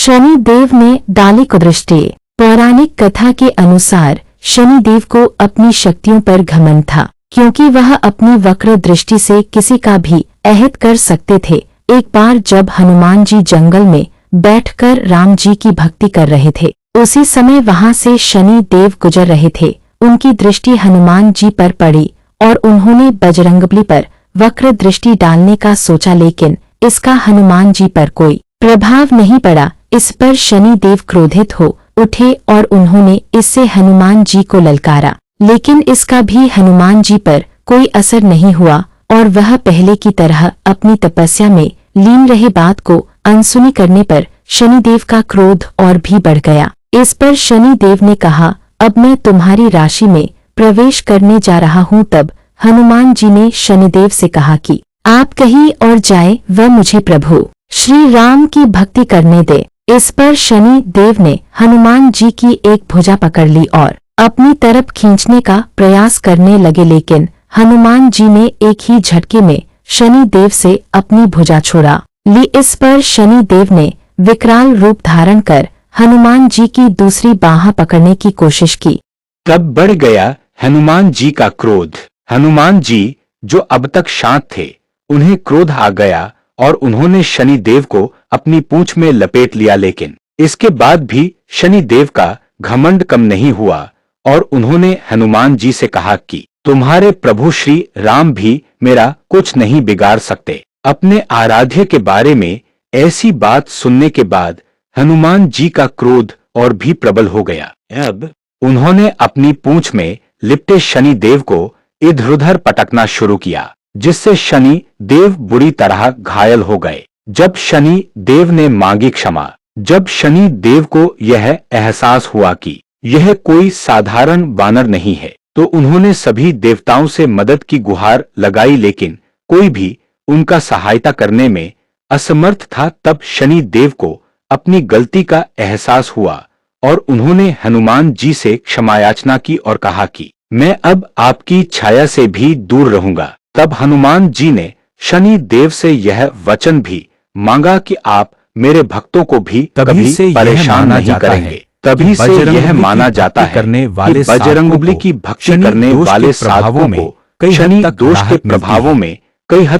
शनिदेव ने डाली कुदृष्टि। पौराणिक कथा के अनुसार शनिदेव को अपनी शक्तियों पर घमंड था, क्योंकि वह अपनी वक्र दृष्टि से किसी का भी अहित कर सकते थे। एक बार जब हनुमान जी जंगल में बैठकर राम जी की भक्ति कर रहे थे, उसी समय वहां से शनि देव गुजर रहे थे। उनकी दृष्टि हनुमान जी पर पड़ी और उन्होंने बजरंगबली पर वक्र दृष्टि डालने का सोचा, लेकिन इसका हनुमान जी पर कोई प्रभाव नहीं पड़ा। इस पर शनि देव क्रोधित हो उठे और उन्होंने इससे हनुमान जी को ललकारा, लेकिन इसका भी हनुमान जी पर कोई असर नहीं हुआ और वह पहले की तरह अपनी तपस्या में लीन रहे। बात को अनसुनी करने पर शनिदेव का क्रोध और भी बढ़ गया। इस पर शनिदेव ने कहा, अब मैं तुम्हारी राशि में प्रवेश करने जा रहा हूँ। तब हनुमान जी ने शनिदेव से कहा कि आप कहीं और जाए व मुझे प्रभु श्री राम की भक्ति करने दे। इस पर शनि देव ने हनुमान जी की एक भुजा पकड़ ली और अपनी तरफ खींचने का प्रयास करने लगे, लेकिन हनुमान जी ने एक ही झटके में शनि देव से अपनी भुजा छुड़ा ली। इस पर शनि देव ने विकराल रूप धारण कर हनुमान जी की दूसरी बाह पकड़ने की कोशिश की। तब बढ़ गया हनुमान जी का क्रोध। हनुमान जी जो अब तक शांत थे, उन्हें क्रोध आ गया और उन्होंने शनि देव को अपनी पूंछ में लपेट लिया, लेकिन इसके बाद भी शनि देव का घमंड कम नहीं हुआ और उन्होंने हनुमान जी से कहा कि तुम्हारे प्रभु श्री राम भी मेरा कुछ नहीं बिगाड़ सकते। अपने आराध्य के बारे में ऐसी बात सुनने के बाद हनुमान जी का क्रोध और भी प्रबल हो गया। अब उन्होंने अपनी पूंछ में लिपटे शनि देव को इधर-उधर पटकना शुरू किया, जिससे शनि देव बुरी तरह घायल हो गए। जब शनि देव ने मांगी क्षमा, जब शनि देव को यह एहसास हुआ कि यह कोई साधारण वानर नहीं है, तो उन्होंने सभी देवताओं से मदद की गुहार लगाई, लेकिन कोई भी उनका सहायता करने में असमर्थ था। तब शनि देव को अपनी गलती का एहसास हुआ और उन्होंने हनुमान जी से क्षमायाचना की और कहा कि मैं अब आपकी छाया से भी दूर रहूंगा। तब हनुमान जी ने शनि देव से यह वचन भी मांगा कि आप मेरे भक्तों को भी कभी परेशान नहीं करेंगे। तभी से यह माना जाता है कि बजरंगबली की भक्ति करने वाले साधकों को शनि दोष के प्रभावों में कई हद